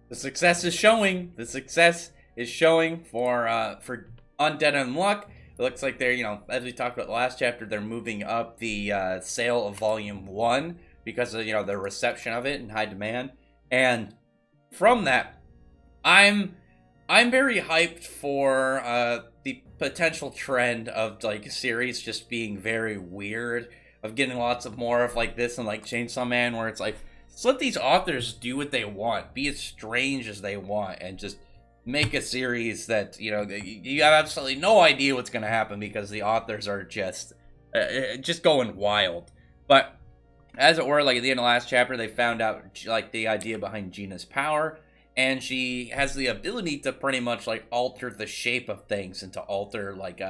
The success is showing. The success is showing for Undead Unluck. It looks like they're, as we talked about the last chapter, they're moving up the sale of Volume 1 because of, the reception of it and high demand. And from that, I'm very hyped for the potential trend of like series just being very weird, of getting lots of more of like this and like Chainsaw Man, where it's like, just let these authors do what they want, be as strange as they want, and just make a series that you have absolutely no idea what's going to happen because the authors are just going wild. But as it were, like at the end of the last chapter, they found out like the idea behind Gina's power, and she has the ability to pretty much like alter the shape of things and to alter like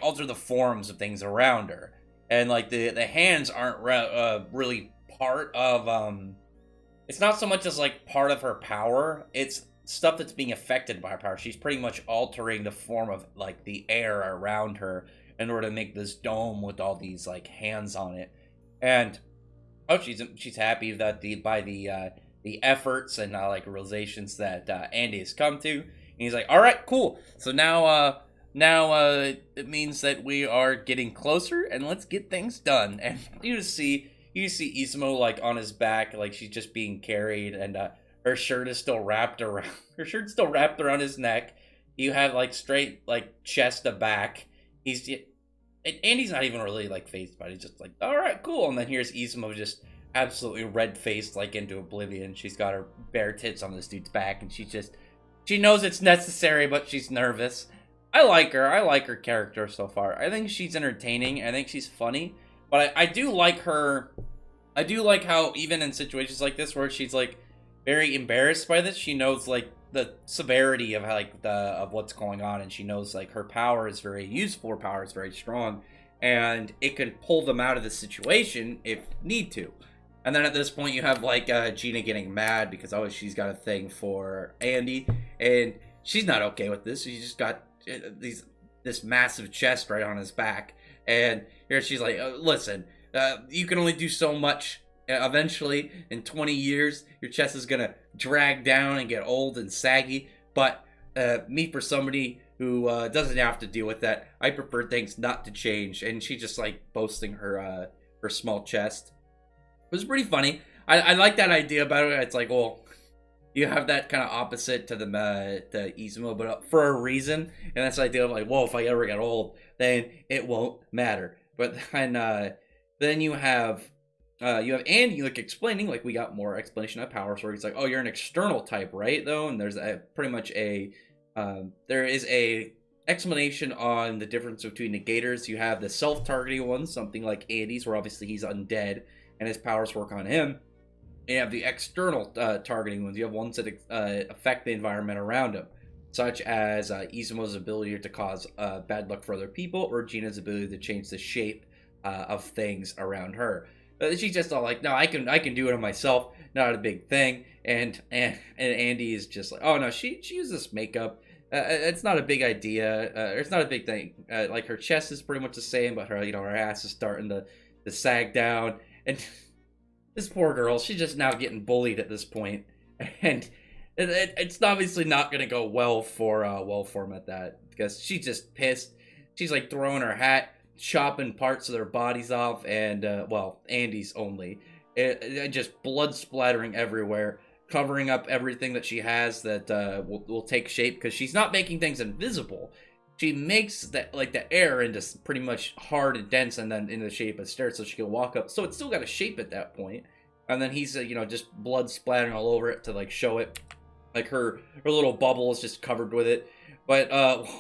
alter the forms of things around her. And like the hands aren't really part of it's not so much as like part of her power, it's stuff that's being affected by her power. She's pretty much altering the form of like the air around her in order to make this dome with all these like hands on it. And she's happy that the efforts and like realizations that Andy has come to. And he's like, all right, cool, so now it means that we are getting closer, and let's get things done. And you see Izumo like on his back, like she's just being carried, and her shirt is still wrapped around his neck. You have like straight like chest to back. Andy's not even really like phased by it. He's just like, all right, cool. And then here's Izumo just absolutely red faced like into oblivion. She's got her bare tits on this dude's back, and she knows it's necessary, but she's nervous. I like her. I like her character so far. I think she's entertaining. I think she's funny. But I do like her. I do like how even in situations like this where she's like very embarrassed by this, she knows like the severity of like of what's going on, and she knows like her power is very useful. Her power is very strong, and it can pull them out of the situation if need to. And then at this point, you have like Gina getting mad because she's got a thing for Andy, and she's not okay with this. She's just got this massive chest right on his back, and here she's like, listen, you can only do so much. Eventually, in 20 years, your chest is gonna drag down and get old and saggy. But me, for somebody who doesn't have to deal with that, I prefer things not to change. And she just like boasting her small chest. It was pretty funny. I like that idea about it. It's like, well, you have that kind of opposite to the Izumo, but for a reason. And that's the idea of like, well, if I ever get old, then it won't matter. But then you have Andy like explaining, like we got more explanation of power. So he's like, oh, you're an external type, right? Though, and there's pretty much there is a explanation on the difference between negators. You have the self-targeting ones, something like Andy's, where obviously he's undead and his powers work on him. And you have the external targeting ones. You have ones that affect the environment around him, such as Izumo's ability to cause bad luck for other people, or Gina's ability to change the shape of things around her. She's just all like, no, I can do it myself, not a big thing. And Andy is just like, oh no, she uses makeup. It's not a big idea. It's not a big thing. Like her chest is pretty much the same, but her her ass is starting to sag down. And this poor girl, she's just now getting bullied at this point, and it's obviously not gonna go well for him at that, because she's just pissed. She's like throwing her hat, chopping parts of their bodies off, and Andy's only. It just blood splattering everywhere, covering up everything that she has that will take shape, because she's not making things invisible. She makes the air into pretty much hard and dense, and then in the shape of stairs, so she can walk up. So it's still got a shape at that point. And then he's just blood splattering all over it to like show it, like her little bubble is just covered with it. But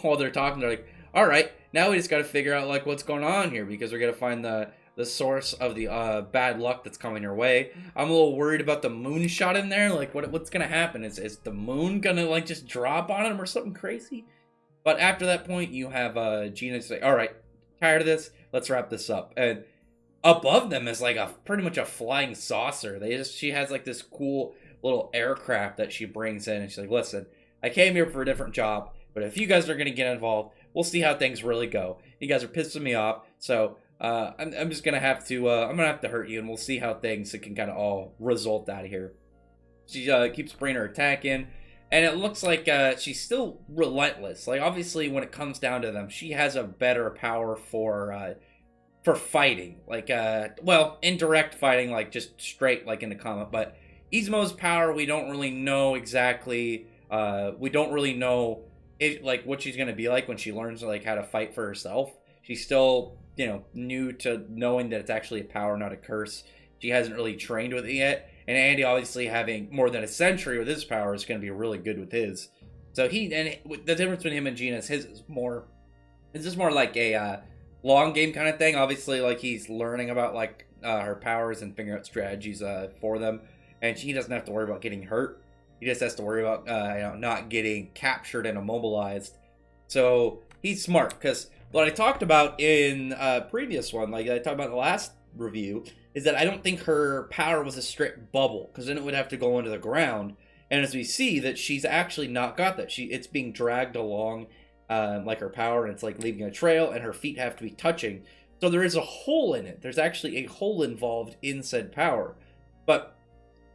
while they're talking, they're like, all right, now we just got to figure out like what's going on here, because we're gonna find the source of the bad luck that's coming your way. I'm a little worried about the moon shot in there. Like what's gonna happen? Is the moon gonna like just drop on him or something crazy? But after that point, you have Gina say, all right, tired of this, let's wrap this up. And above them is like pretty much a flying saucer. She has like this cool little aircraft that she brings in, and she's like, listen, I came here for a different job, but if you guys are gonna get involved, we'll see how things really go. You guys are pissing me off, so I'm just gonna have to I'm gonna have to hurt you, and we'll see how things can kind of all result out of here. She keeps bringing her attack in, and it looks like she's still relentless. Like, obviously, when it comes down to them, she has a better power for fighting. Like, well, indirect fighting, like just straight, like in the comic. But Izumo's power, we don't really know exactly. We don't really know like what she's gonna be like when she learns like how to fight for herself. She's still, new to knowing that it's actually a power, not a curse. She hasn't really trained with it yet. And Andy, obviously, having more than a century with his power, is going to be really good with his. So the difference between him and Gina is his is more, it's just more like a long game kind of thing. Obviously, like he's learning about like her powers and figuring out strategies for them, and he doesn't have to worry about getting hurt. He just has to worry about not getting captured and immobilized. So he's smart, because what I talked about in previous one, like I talked about in the last review, is that I don't think her power was a strict bubble, because then it would have to go into the ground. And as we see, that she's actually not got that. It's being dragged along like her power, and it's like leaving a trail, and her feet have to be touching. So there is a hole in it. There's actually a hole involved in said power. But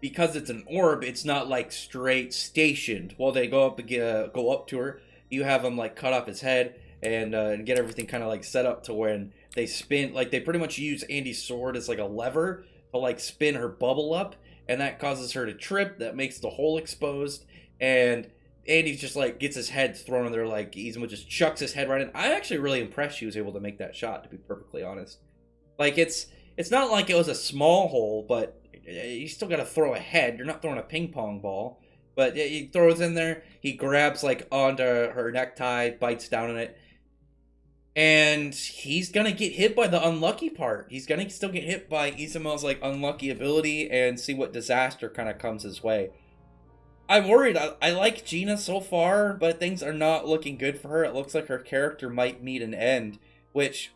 because it's an orb, it's not like straight stationed. While they go up to her, you have them like cut off his head and get everything kind of like set up to when they spin, like they pretty much use Andy's sword as like a lever to like spin her bubble up, and that causes her to trip. That makes the hole exposed, and Andy just like gets his head thrown in there, like Izumo just chucks his head right in. I'm actually really impressed she was able to make that shot, to be perfectly honest. Like it's not like it was a small hole, but you still got to throw a head. You're not throwing a ping pong ball, but he throws in there. He grabs like onto her necktie, bites down on it. And he's gonna get hit by the unlucky part. He's gonna still get hit by Izumo's like unlucky ability, and see what disaster kind of comes his way. I'm worried. I like Gina so far, but things are not looking good for her. It looks like her character might meet an end, which,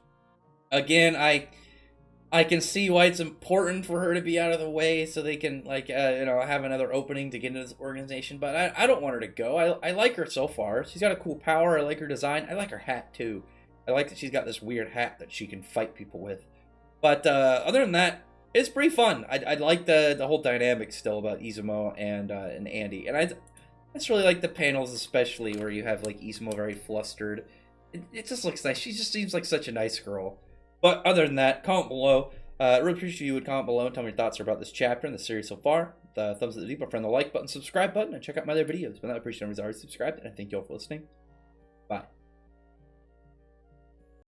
again, I can see why it's important for her to be out of the way so they can like have another opening to get into this organization. But I don't want her to go. I like her so far. She's got a cool power. I like her design. I like her hat too. I like that she's got this weird hat that she can fight people with. But other than that, it's pretty fun. I like the whole dynamic still about Izumo and Andy. And I just really like the panels, especially where you have like Izumo very flustered. It just looks nice. She just seems like such a nice girl. But other than that, comment below. I really appreciate you would comment below and tell me your thoughts about this chapter and the series so far. The thumbs up the video, friend the like button, subscribe button, and check out my other videos. But I appreciate everyone's already subscribed, and I thank you all for listening. Bye.